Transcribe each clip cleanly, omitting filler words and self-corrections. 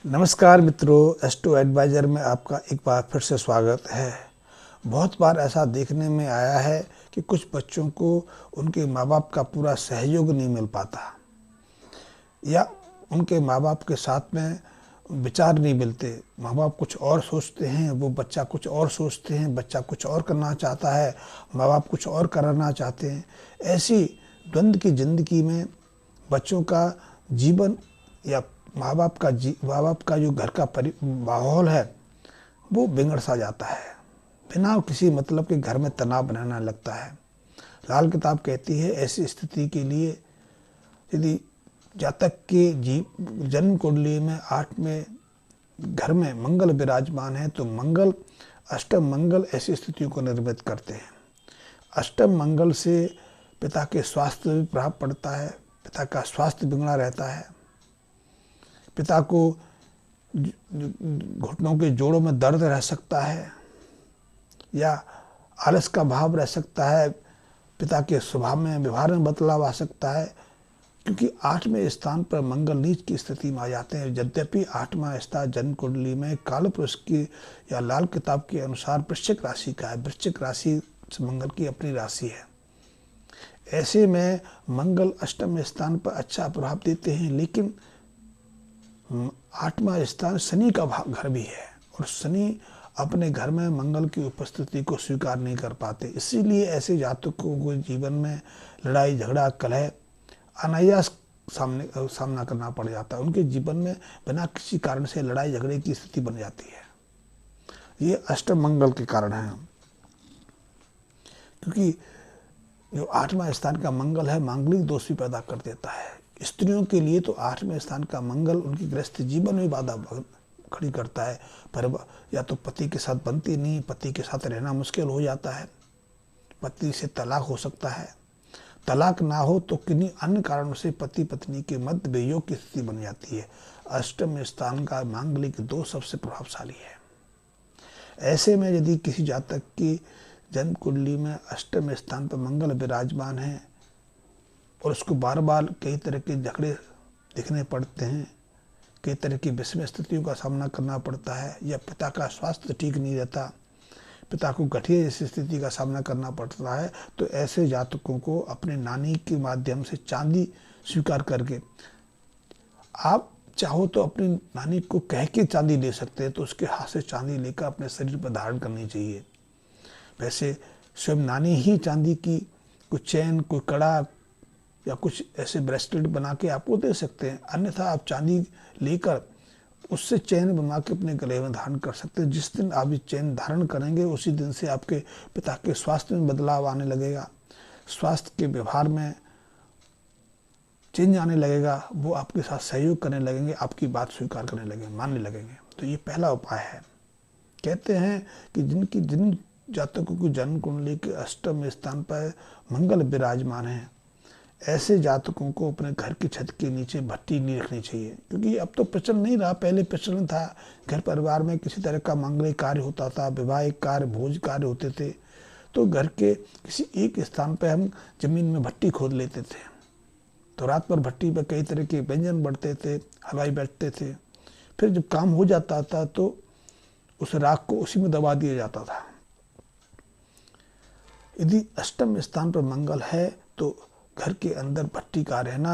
नमस्कार मित्रों, astro adviser में आपका एक बार फिर से स्वागत है। बहुत बार ऐसा देखने में आया है कि कुछ बच्चों को उनके माँ बाप का पूरा सहयोग नहीं मिल पाता या उनके माँ बाप के साथ में विचार नहीं मिलते। माँ बाप कुछ और सोचते हैं, वो बच्चा कुछ और सोचते हैं, बच्चा कुछ और करना चाहता है, माँ बाप कुछ और कराना चाहते हैं। ऐसी द्वंद्व की ज़िंदगी में बच्चों का जीवन या माँ बाप का जो घर का माहौल है वो बिगड़ सा जाता है। बिना किसी मतलब के घर में तनाव बनाने लगता है। लाल किताब कहती है ऐसी स्थिति के लिए यदि जातक के जन्म कुंडली में 8वें घर में मंगल विराजमान है तो मंगल अष्टम मंगल ऐसी स्थितियों को निर्मित करते हैं। अष्टम मंगल से पिता के स्वास्थ्य में प्रभाव पड़ता है, पिता का स्वास्थ्य बिगड़ा रहता है, पिता को घुटनों के जोड़ों में दर्द रह सकता है या आलस का भाव रह सकता है, पिता के स्वभाव में व्यवहार में बदलाव आ सकता है, क्योंकि 8वें स्थान पर मंगल नीच की स्थिति में आ जाते हैं। यद्यपि 8वां स्थान जन्म कुंडली में काल पुरुष की या लाल किताब के अनुसार वृश्चिक राशि का है। वृश्चिक राशि मंगल की अपनी राशि है। ऐसे में मंगल अष्टम स्थान पर अच्छा प्रभाव देते हैं, लेकिन 8वां स्थान शनि का घर भी है और शनि अपने घर में मंगल की उपस्थिति को स्वीकार नहीं कर पाते। इसीलिए ऐसे जातकों को जीवन में लड़ाई झगड़ा कलह अनायास सामना करना पड़ जाता है। उनके जीवन में बिना किसी कारण से लड़ाई झगड़े की स्थिति बन जाती है। ये अष्टम मंगल के कारण है, क्योंकि जो 8वां स्थान का मंगल है मांगलिक दोष भी पैदा कर देता है। स्त्रियों के लिए तो 8वें स्थान का मंगल उनकी गृहस्थ जीवन में बाधा खड़ी करता है। पर या तो पति के साथ बनती नहीं, पति के साथ रहना मुश्किल हो जाता है, पति से तलाक हो सकता है, तलाक ना हो तो किन्हीं अन्य कारणों से पति पत्नी के मध्य वियोग की स्थिति बन जाती है। अष्टम स्थान का मांगलिक दोष सबसे प्रभावशाली है। ऐसे में यदि किसी जातक की जन्म कुंडली में अष्टम स्थान पर मंगल विराजमान है और उसको बार बार कई तरह के झगड़े दिखने पड़ते हैं, कई तरह की विषम स्थितियों का सामना करना पड़ता है, या पिता का स्वास्थ्य ठीक नहीं रहता, पिता को गठिया जैसी स्थिति का सामना करना पड़ता है, तो ऐसे जातकों को अपने नानी के माध्यम से चांदी स्वीकार करके, आप चाहो तो अपनी नानी को कह के चांदी ले सकते हैं, तो उसके हाथ से चांदी लेकर अपने शरीर पर धारण करनी चाहिए। वैसे स्वयं नानी ही चांदी की कोई चैन, कोई कड़ा या कुछ ऐसे ब्रेसलेट बना के आपको दे सकते हैं। अन्यथा आप चांदी लेकर उससे चैन बना के अपने गले में धारण कर सकते हैं। जिस दिन आप ये चैन धारण करेंगे उसी दिन से आपके पिता के स्वास्थ्य में बदलाव आने लगेगा, स्वास्थ्य के व्यवहार में चेंज आने लगेगा, वो आपके साथ सहयोग करने लगेंगे, आपकी बात स्वीकार करने लगेंगे, मानने लगेंगे। तो ये पहला उपाय है। कहते हैं कि जिन जातकों की जन्म कुंडली के अष्टम स्थान पर मंगल विराजमान है, ऐसे जातकों को अपने घर की छत के नीचे भट्टी नहीं रखनी चाहिए, क्योंकि अब तो प्रचलन नहीं रहा। पहले प्रचलन था, घर परिवार में किसी तरह का मांगलिक कार्य होता था, विवाहिक कार्य, भोज कार्य होते थे, तो घर के किसी एक स्थान पर हम जमीन में भट्टी खोद लेते थे, तो रात भर भट्टी पर कई तरह के व्यंजन बढ़ते थे, हलवाई बैठते थे। फिर जब काम हो जाता था तो उस राख को उसी में दबा दिया जाता था। यदि अष्टम स्थान पर मंगल है तो घर के अंदर भट्टी का रहना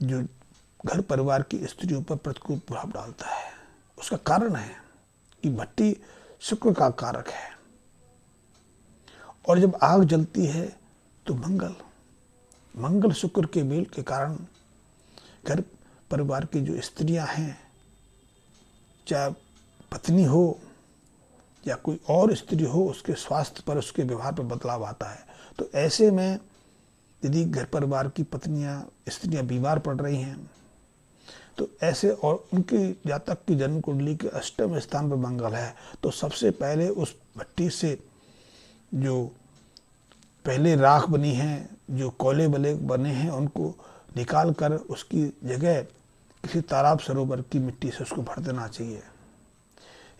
जो घर परिवार की स्त्रियों पर प्रतिकूल प्रभाव डालता है। उसका कारण है कि भट्टी शुक्र का कारक है, और जब आग जलती है तो मंगल शुक्र के मेल के कारण घर परिवार की जो स्त्रियां हैं, चाहे पत्नी हो या कोई और स्त्री हो, उसके स्वास्थ्य पर, उसके व्यवहार पर बदलाव आता है। तो ऐसे में यदि घर परिवार की स्त्रियां बीमार पड़ रही हैं, तो ऐसे और उनके जातक की जन्म कुंडली के अष्टम स्थान पर मंगल है, तो सबसे पहले उस भट्टी से जो पहले राख बनी है, जो कोयले बले बने हैं, उनको निकाल कर उसकी जगह किसी तालाब सरोवर की मिट्टी से उसको भर देना चाहिए।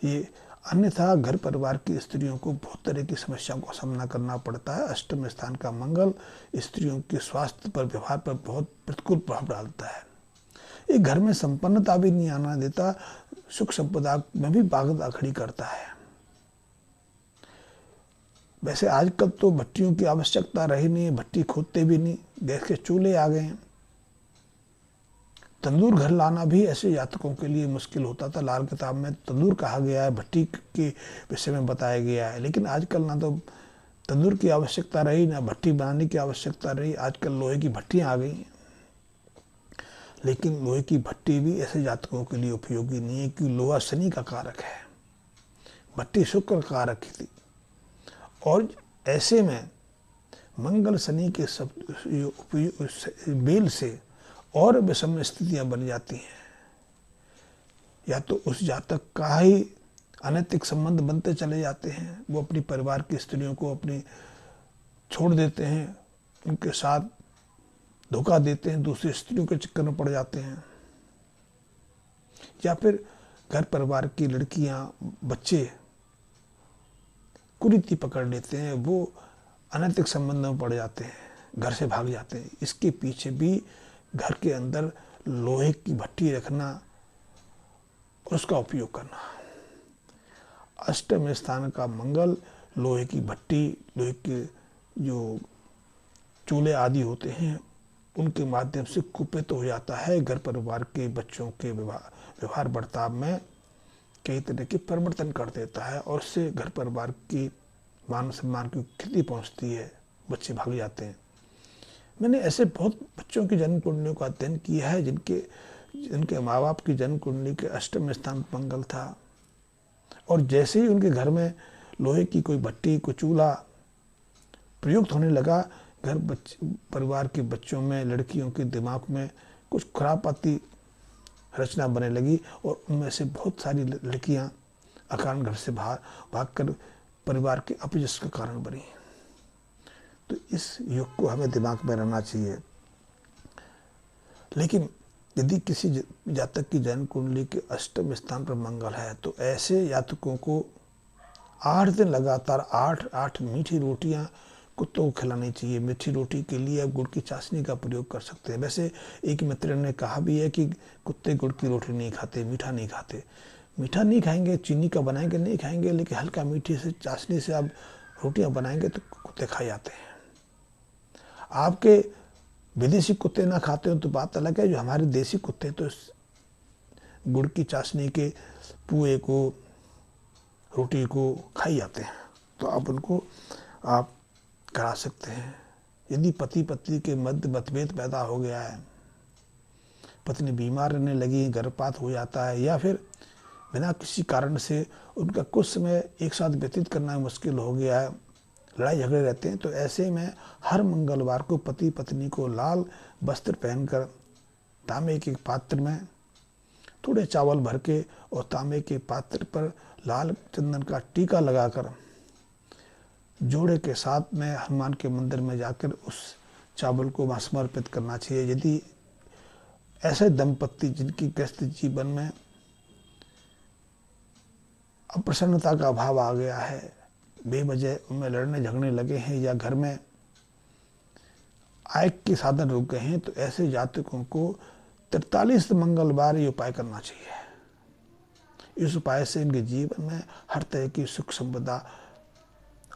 ये अन्यथा घर परिवार की स्त्रियों को बहुत तरह की समस्याओं का सामना करना पड़ता है। अष्टम स्थान का मंगल स्त्रियों के स्वास्थ्य पर, व्यवहार पर बहुत प्रतिकूल प्रभाव डालता है। ये घर में संपन्नता भी नहीं आना देता, सुख संपदा में भी बाधा खड़ी करता है। वैसे आजकल तो भट्टियों की आवश्यकता रही नहीं, भट्टी खोदते भी नहीं, गैस के चूल्हे आ गए हैं। तंदूर घर लाना भी ऐसे यात्रिकों के लिए मुश्किल होता था। लाल किताब में तंदूर कहा गया है, भट्टी के विषय में बताया गया है। लेकिन आजकल ना तो तंदूर की आवश्यकता रही, ना भट्टी बनाने की आवश्यकता रही। आजकल लोहे की भट्टियाँ आ गई हैं। लेकिन लोहे की भट्टी भी ऐसे यात्रिकों के लिए उपयोगी नहीं है, क्योंकि लोहा शनि का कारक है, भट्टी शुक्र का कारक थी। और ऐसे में मंगल शनि के सब बेल से और विषम स्थितियां बन जाती हैं। या तो उस जातक का ही अनैतिक संबंध बनते चले जाते हैं, वो अपनी परिवार की स्त्रियों को अपनी छोड़ देते हैं, उनके साथ धोखा देते हैं, दूसरी स्त्रियों के चक्कर में पड़ जाते हैं। या फिर घर परिवार की लड़कियां, बच्चे कुरीति पकड़ लेते हैं, वो अनैतिक संबंध में पड़ जाते हैं, घर से भाग जाते हैं। इसके पीछे भी घर के अंदर लोहे की भट्टी रखना और उसका उपयोग करना। अष्टम स्थान का मंगल लोहे की भट्टी, लोहे के जो चूल्हे आदि होते हैं, उनके माध्यम से कुपित हो जाता है। घर परिवार के बच्चों के व्यवहार बर्ताव में कई तरह के परिवर्तन कर देता है, और उससे घर परिवार की मान सम्मान की क्षति पहुंचती है, बच्चे भाग जाते हैं। मैंने ऐसे बहुत बच्चों की जन्म कुंडलियों का अध्ययन किया है जिनके माँ बाप की जन्म कुंडली के अष्टम स्थान पर मंगल था, और जैसे ही उनके घर में लोहे की कोई भट्टी, कोई चूल्हा प्रयुक्त होने लगा, घर परिवार के बच्चों में, लड़कियों के दिमाग में कुछ खुरापाती रचना बनने लगी, और उनमें से बहुत सारी लड़कियां अकारण घर से भागकर परिवार के अपयश का कारण बनी। तो इस युग को हमें दिमाग में रहना चाहिए। लेकिन यदि किसी जातक की जन्म कुंडली के अष्टम स्थान पर मंगल है, तो ऐसे जातकों को 8 दिन लगातार 8 मीठी रोटियां कुत्तों को खिलानी चाहिए। मीठी रोटी के लिए आप गुड़ की चाशनी का प्रयोग कर सकते हैं। वैसे एक मित्र ने कहा भी है कि कुत्ते गुड़ की रोटी नहीं खाते, मीठा नहीं खाते। मीठा नहीं खाएंगे, चीनी का बनाएंगे नहीं खाएंगे, लेकिन हल्का मीठी से चाशनी से आप रोटियां बनाएंगे तो कुत्ते खा जाते हैं। आपके विदेशी कुत्ते ना खाते हो तो बात अलग है, जो हमारे देसी कुत्ते तो गुड़ की चाशनी के पुए को, रोटी को खाई जाते हैं। तो आप उनको आप करा सकते हैं। यदि पति पत्नी के मध्य मतभेद पैदा हो गया है, पत्नी बीमार रहने लगी, गर्भपात हो जाता है, या फिर बिना किसी कारण से उनका कुछ समय एक साथ व्यतीत करना मुश्किल हो गया है, लड़ाई झगड़े रहते हैं, तो ऐसे में हर मंगलवार को पति पत्नी को लाल वस्त्र पहनकर तांबे के पात्र में थोड़े चावल भर के और तांबे के पात्र पर लाल चंदन का टीका लगाकर जोड़े के साथ में हनुमान के मंदिर में जाकर उस चावल को वहाँ समर्पित करना चाहिए। यदि ऐसे दंपत्ति जिनकी गृहस्थ जीवन में अप्रसन्नता का अभाव आ गया है, बेवजह उनमें लड़ने झगड़ने लगे हैं, या घर में आय के साधन रुक गए हैं, तो ऐसे जातकों को 43 मंगलवार ये उपाय करना चाहिए। इस उपाय से इनके जीवन में हर तरह की सुख संपदा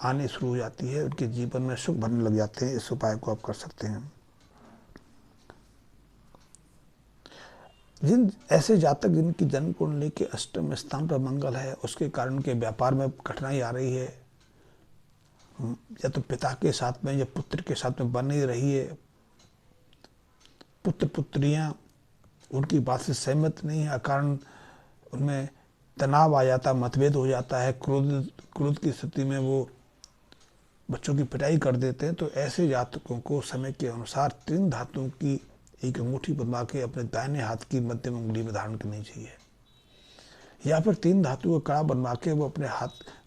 आने शुरू हो जाती है, उनके जीवन में सुख भरने लग जाते हैं। इस उपाय को आप कर सकते हैं। जिन ऐसे जातक जिनकी जन्म कुंडली के अष्टम स्थान पर मंगल है, उसके कारण के व्यापार में कठिनाई आ रही है, या तो पिता के साथ में या पुत्र के साथ में बन नहीं रही है, पुत्र पुत्रियां उनकी बात से सहमत नहीं है, कारण उनमें तनाव आ जाता, मतभेद हो जाता है, क्रोध की स्थिति में वो बच्चों की पिटाई कर देते हैं, तो ऐसे जातकों को समय के अनुसार 3 धातुओं की एक अंगूठी बनवा के अपने दाहिने हाथ की मध्यम उंगली में धारण करनी चाहिए, या फिर 3 धातु का कड़ा बनवा के वो अपने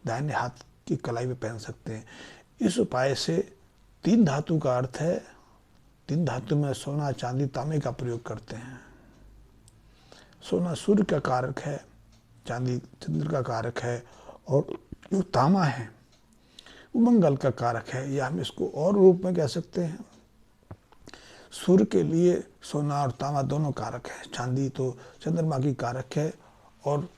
दाहिने हाथ की कलाई में पहन सकते हैं। इस उपाय से 3 धातु का अर्थ है, 3 धातु में सोना, चांदी, तांबे का प्रयोग करते हैं। सोना सूर्य का कारक है, चांदी चंद्र का कारक है, और जो तांबा है वो मंगल का कारक है, या हम इसको और रूप में कह सकते हैं, सूर्य के लिए सोना और तांबा दोनों कारक है, चांदी तो चंद्रमा की कारक है, और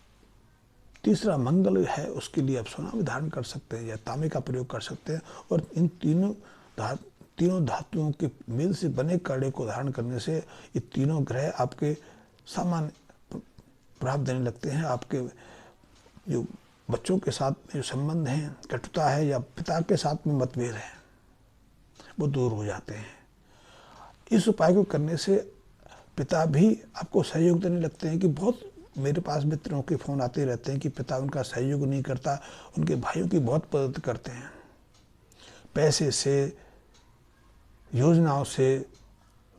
तीसरा मंगल है, उसके लिए आप सोना भी धारण कर सकते हैं या तांबे का प्रयोग कर सकते हैं। और इन तीनों धातुओं के मेल से बने कड़े को धारण करने से ये तीनों ग्रह आपके सामान्य प्रभाव देने लगते हैं। आपके जो बच्चों के साथ में जो संबंध हैं, कटुता है या पिता के साथ में मतभेद है, वो दूर हो जाते हैं। इस उपाय को करने से पिता भी आपको सहयोग देने लगते हैं कि बहुत मेरे पास मित्रों के फ़ोन आते रहते हैं कि पिता उनका सहयोग नहीं करता, उनके भाइयों की बहुत मदद करते हैं, पैसे से, योजनाओं से,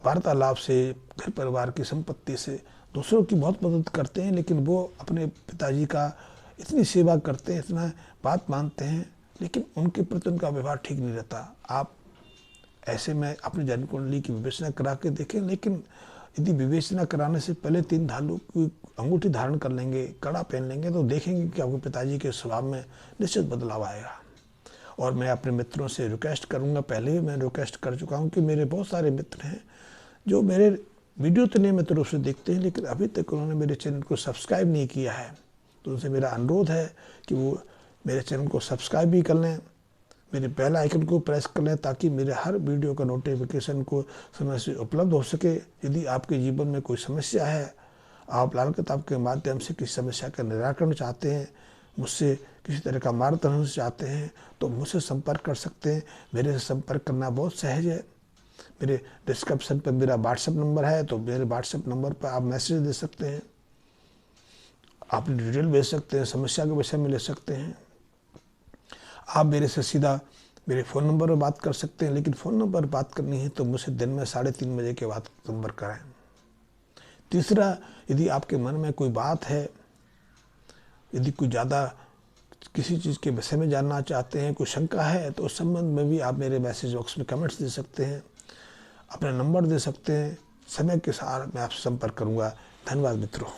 वार्तालाप से, घर परिवार की संपत्ति से दूसरों की बहुत मदद करते हैं, लेकिन वो अपने पिताजी का इतनी सेवा करते हैं, इतना बात मानते हैं, लेकिन उनके प्रति उनका व्यवहार ठीक नहीं रहता। आप ऐसे में अपनी जन्म कुंडली की विवेचना करा के देखें, लेकिन यदि विवेचना कराने से पहले 3 धातु की अंगूठी धारण कर लेंगे, कड़ा पहन लेंगे, तो देखेंगे कि आपके पिताजी के स्वभाव में निश्चित बदलाव आएगा। और मैं अपने मित्रों से रिक्वेस्ट करूंगा, पहले भी मैं रिक्वेस्ट कर चुका हूं कि मेरे बहुत सारे मित्र हैं जो मेरे वीडियो तो नियमित रूप से देखते हैं, लेकिन अभी तक उन्होंने मेरे चैनल को सब्सक्राइब नहीं किया है। तो उनसे मेरा अनुरोध है कि वो मेरे चैनल को सब्सक्राइब भी कर लें, मेरे बेल आइकन को प्रेस कर लें, ताकि मेरे हर वीडियो का नोटिफिकेशन को समय से उपलब्ध हो सके। यदि आपके जीवन में कोई समस्या है, आप लाल किताब के माध्यम से किसी समस्या का निराकरण चाहते हैं, मुझसे किसी तरह का मार्गदर्शन चाहते हैं, तो मुझसे संपर्क कर सकते हैं। मेरे से संपर्क करना बहुत सहज है। मेरे डिस्क्रिप्शन पर मेरा व्हाट्सएप नंबर है, तो मेरे व्हाट्सएप नंबर पर आप मैसेज दे सकते हैं, आप डिटेल भेज सकते हैं, समस्या के विषय में ले सकते हैं। आप मेरे से सीधा मेरे फ़ोन नंबर पर बात कर सकते हैं, लेकिन फ़ोन नंबर पर बात करनी है तो मुझसे दिन में 3:30 बजे के बाद संपर्क करें। तीसरा, यदि आपके मन में कोई बात है, यदि कोई ज़्यादा किसी चीज़ के विषय में जानना चाहते हैं, कोई शंका है, तो उस संबंध में भी आप मेरे मैसेज बॉक्स में कमेंट्स दे सकते हैं, अपना नंबर दे सकते हैं। समय के साथ मैं आपसे संपर्क करूँगा। धन्यवाद मित्रों।